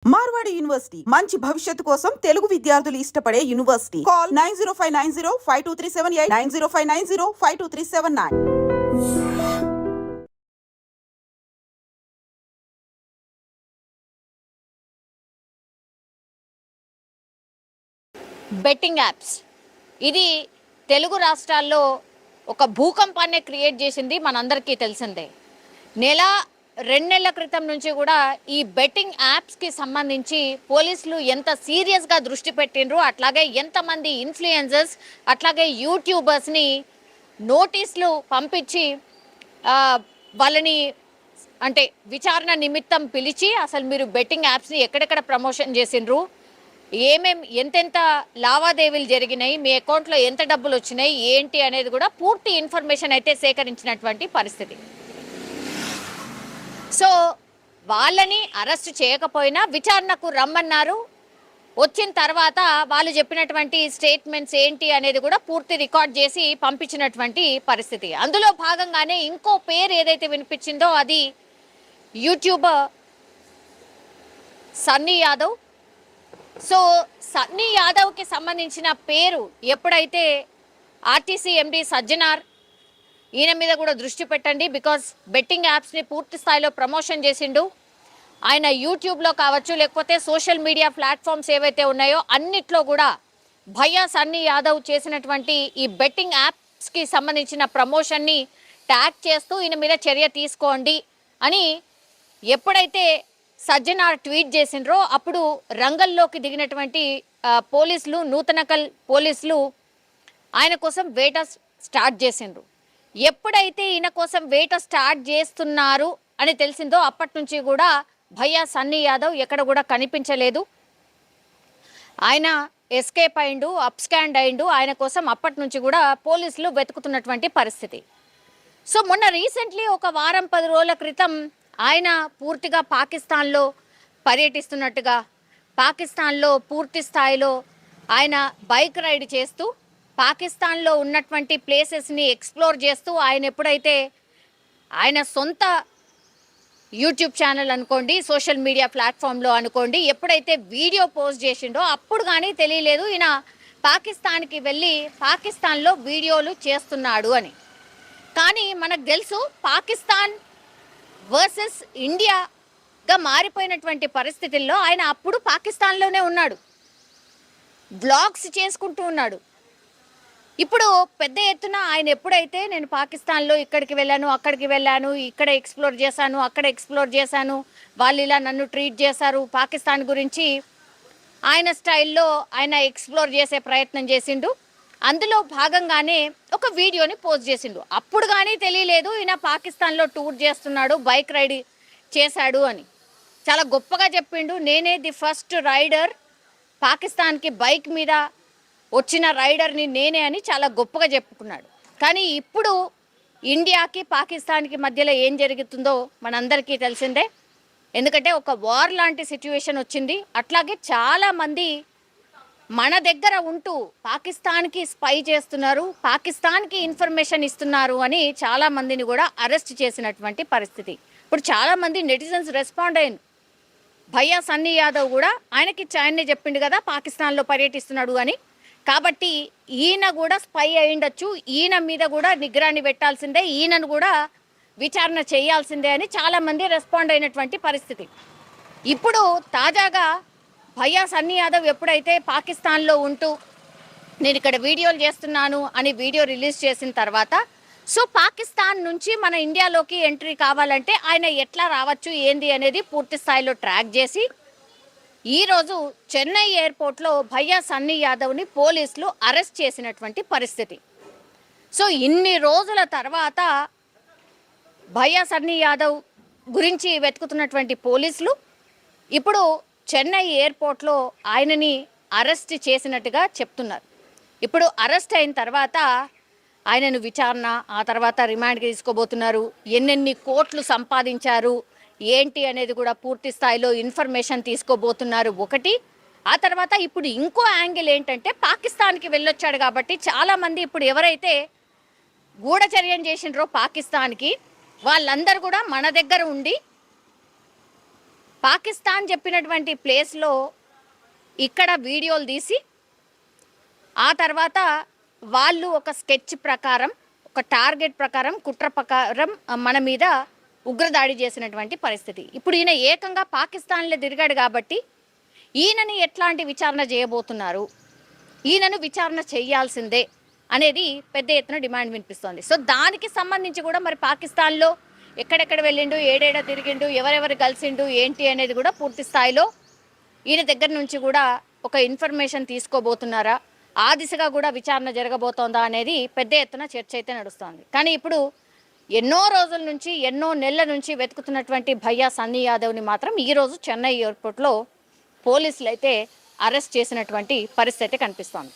Marwadi university మంచి భవిష్యత్తు కోసం తెలుగు విద్యార్థులు ఇష్టపడే యూనివర్సిటీ. కాల్ 9059052378 9059052379. బెట్టింగ్ యాప్స్ ఇది తెలుగు రాష్ట్రాల్లో ఒక భూకంపాన్ని క్రియేట్ చేసింది మనందరికీ తెలిసిందే. రెండు నెలల క్రితం నుంచి కూడా ఈ బెట్టింగ్ యాప్స్కి సంబంధించి పోలీసులు ఎంత సీరియస్గా దృష్టి పెట్టిండ్రు, అట్లాగే ఎంతమంది ఇన్ఫ్లుయెన్సర్స్ అట్లాగే యూట్యూబర్స్ని నోటీసులు పంపించి వాళ్ళని అంటే విచారణ నిమిత్తం పిలిచి అసలు మీరు బెట్టింగ్ యాప్స్ని ఎక్కడెక్కడ ప్రమోషన్ చేసిండ్రు, ఎంతెంత లావాదేవీలు జరిగినాయి, మీ అకౌంట్లో ఎంత డబ్బులు వచ్చినాయి ఏంటి అనేది కూడా పూర్తి ఇన్ఫర్మేషన్ అయితే సేకరించినటువంటి పరిస్థితి. సో వాళ్ళని అరెస్ట్ చేయకపోయినా విచారణకు రమ్మన్నారు. వచ్చిన తర్వాత వాళ్ళు చెప్పినటువంటి స్టేట్మెంట్స్ ఏంటి అనేది కూడా పూర్తి రికార్డ్ చేసి పంపించినటువంటి పరిస్థితి. అందులో భాగంగానే ఇంకో పేరు ఏదైతే వినిపించిందో అది యూట్యూబర్ సన్నీ యాదవ్. సో సన్నీ యాదవ్కి సంబంధించిన పేరు ఎప్పుడైతే ఆర్టీసీ ఎండి సజ్జనార్ ఈయన మీద కూడా దృష్టి పెట్టండి, బికాజ్ బెట్టింగ్ యాప్స్ని పూర్తి స్థాయిలో ప్రమోషన్ చేసిండు. ఆయన యూట్యూబ్లో కావచ్చు లేకపోతే సోషల్ మీడియా ప్లాట్ఫామ్స్ ఏవైతే ఉన్నాయో అన్నిట్లో కూడా భయ్యా సన్నీ యాదవ్ చేసినటువంటి ఈ బెట్టింగ్ యాప్స్కి సంబంధించిన ప్రమోషన్ని ట్యాగ్ చేస్తూ ఈయన మీద చర్య తీసుకోండి అని ఎప్పుడైతే సజ్జనార్ ట్వీట్ చేసిండ్రో అప్పుడు రంగంలోకి దిగినటువంటి పోలీసులు, నూతనకల్ పోలీసులు ఆయన కోసం వేట స్టార్ట్ చేసిండ్రు. ఎప్పుడైతే ఈయన కోసం వేట స్టార్ట్ చేస్తున్నారు అని తెలిసిందో అప్పటి నుంచి కూడా భయ్యా సన్నీ యాదవ్ ఎక్కడ కూడా కనిపించలేదు. ఆయన ఎస్కేప్ అయిండు, అప్స్కాండ్ అయిండు. ఆయన కోసం అప్పటి నుంచి కూడా పోలీసులు వెతుకుతున్నటువంటి పరిస్థితి. సో మొన్న రీసెంట్లీ ఒక వారం 10 రోజుల క్రితం ఆయన పూర్తిగా పాకిస్తాన్లో పర్యటిస్తున్నట్టుగా, పాకిస్తాన్లో పూర్తి స్థాయిలో ఆయన బైక్ రైడ్ చేస్తూ పాకిస్తాన్లో ఉన్నటువంటి ప్లేసెస్ని ఎక్స్ప్లోర్ చేస్తూ ఆయన ఎప్పుడైతే ఆయన సొంత యూట్యూబ్ ఛానల్ అనుకోండి, సోషల్ మీడియా ప్లాట్ఫామ్లో అనుకోండి, ఎప్పుడైతే వీడియో పోస్ట్ చేసిండో అప్పుడు కానీ తెలియలేదు ఈయన పాకిస్తాన్కి వెళ్ళి పాకిస్తాన్లో వీడియోలు చేస్తున్నాడు అని. కానీ మనకు తెలుసు పాకిస్తాన్ వర్సెస్ ఇండియాగా మారిపోయినటువంటి పరిస్థితుల్లో ఆయన అప్పుడు పాకిస్తాన్లోనే ఉన్నాడు, బ్లాగ్స్ చేసుకుంటూ ఉన్నాడు. ఇప్పుడు పెద్ద ఎత్తున ఆయన ఎప్పుడైతే నేను పాకిస్తాన్లో ఇక్కడికి వెళ్ళాను, అక్కడికి వెళ్ళాను, ఇక్కడ ఎక్స్ప్లోర్ చేశాను, అక్కడ ఎక్స్ప్లోర్ చేశాను, వాళ్ళు ఇలా నన్ను ట్రీట్ చేశారు, పాకిస్తాన్ గురించి ఆయన స్టైల్లో ఆయన ఎక్స్ప్లోర్ చేసే ప్రయత్నం చేసిండు. అందులో భాగంగానే ఒక వీడియోని పోస్ట్ చేసిండు. అప్పుడు కానీ తెలియలేదు ఈయన పాకిస్తాన్లో టూర్ చేస్తున్నాడు, బైక్ రైడ్ చేశాడు అని. చాలా గొప్పగా చెప్పిండు, నేనే ది ఫస్ట్ రైడర్, పాకిస్తాన్కి బైక్ మీద వచ్చిన రైడర్ని నేనే అని చాలా గొప్పగా చెప్పుకున్నాడు. కానీ ఇప్పుడు ఇండియాకి పాకిస్తాన్కి మధ్యలో ఏం జరుగుతుందో మనందరికీ తెలిసిందే. ఎందుకంటే ఒక వార్ లాంటి సిచ్యువేషన్ వచ్చింది. అట్లాగే చాలామంది మన దగ్గర ఉంటూ పాకిస్తాన్కి స్పై చేస్తున్నారు, పాకిస్తాన్కి ఇన్ఫర్మేషన్ ఇస్తున్నారు అని చాలామందిని కూడా అరెస్ట్ చేసినటువంటి పరిస్థితి. ఇప్పుడు చాలామంది నెటిజన్స్ రెస్పాండ్ అయ్యారు. భయ్యా సన్నీ యాదవ్ కూడా ఆయనకి ఆయన్నే చెప్పిండు కదా పాకిస్తాన్లో పర్యటిస్తున్నాడు అని. కాబట్టి ఈయన కూడా స్పై అయ్యుండొచ్చు, ఈయన మీద కూడా నిగ్రహాన్ని పెట్టాల్సిందే, ఈయనను కూడా విచారణ చేయాల్సిందే అని చాలామంది రెస్పాండ్ అయినటువంటి పరిస్థితి. ఇప్పుడు తాజాగా భయ్యా సన్నీ యాదవ్ ఎప్పుడైతే పాకిస్తాన్లో ఉంటూ నేను ఇక్కడ వీడియోలు చేస్తున్నాను అని వీడియో రిలీజ్ చేసిన తర్వాత సో పాకిస్తాన్ నుంచి మన ఇండియాలోకి ఎంట్రీ కావాలంటే ఆయన ఎట్లా రావచ్చు ఏంది అనేది పూర్తి స్థాయిలో ట్రాక్ చేసి ఈరోజు చెన్నై ఎయిర్పోర్ట్లో భయ్యా సన్నీ యాదవ్ని పోలీసులు అరెస్ట్ చేసినటువంటి పరిస్థితి. సో ఇన్ని రోజుల తర్వాత భయ్యా సన్నీ యాదవ్ గురించి వెతుకుతున్నటువంటి పోలీసులు ఇప్పుడు చెన్నై ఎయిర్పోర్ట్లో ఆయనని అరెస్ట్ చేసినట్టుగా చెప్తున్నారు. ఇప్పుడు అరెస్ట్ అయిన తర్వాత ఆయనను విచారణ, ఆ తర్వాత రిమాండ్కి తీసుకోబోతున్నారు. ఎన్నెన్ని కోట్లు సంపాదించారు ఏంటి అనేది కూడా పూర్తి స్థాయిలో ఇన్ఫర్మేషన్ తీసుకోబోతున్నారు ఒకటి. ఆ తర్వాత ఇప్పుడు ఇంకో యాంగిల్ ఏంటంటే పాకిస్తాన్కి వెళ్ళొచ్చాడు కాబట్టి చాలామంది ఇప్పుడు ఎవరైతే గూఢచర్యం చేసిండ్రో పాకిస్తాన్కి వాళ్ళందరూ కూడా మన దగ్గర ఉండి పాకిస్తాన్ చెప్పినటువంటి ప్లేస్లో ఇక్కడ వీడియోలు తీసి ఆ తర్వాత వాళ్ళు ఒక స్కెచ్ ప్రకారం, ఒక టార్గెట్ ప్రకారం, కుట్ర ప్రకారం మన మీద ఉగ్రదాడి చేసినటువంటి పరిస్థితి. ఇప్పుడు ఈయన ఏకంగా పాకిస్తాన్లో తిరిగాడు కాబట్టి ఈయనని ఎట్లాంటి విచారణ చేయబోతున్నారు, ఈయనను విచారణ చేయాల్సిందే అనేది పెద్ద ఎత్తున డిమాండ్ వినిపిస్తోంది. సో దానికి సంబంధించి కూడా మరి పాకిస్తాన్లో ఎక్కడెక్కడ వెళ్ళిండు, ఏడేడ తిరిగిండు, ఎవరెవరు కలిసిండు ఏంటి అనేది కూడా పూర్తి స్థాయిలో ఈయన దగ్గర నుంచి కూడా ఒక ఇన్ఫర్మేషన్ తీసుకోబోతున్నారా, ఆ దిశగా కూడా విచారణ జరగబోతోందా అనేది పెద్ద ఎత్తున చర్చ అయితే నడుస్తోంది. కానీ ఇప్పుడు ఎన్నో రోజుల నుంచి, ఎన్నో నెలల నుంచి వెతుకుతున్నటువంటి భయ్యా సన్నీ యాదవ్ని మాత్రం ఈరోజు చెన్నై ఎయిర్పోర్ట్లో పోలీసులు అయితే అరెస్ట్ చేసినటువంటి పరిస్థితి కనిపిస్తోంది.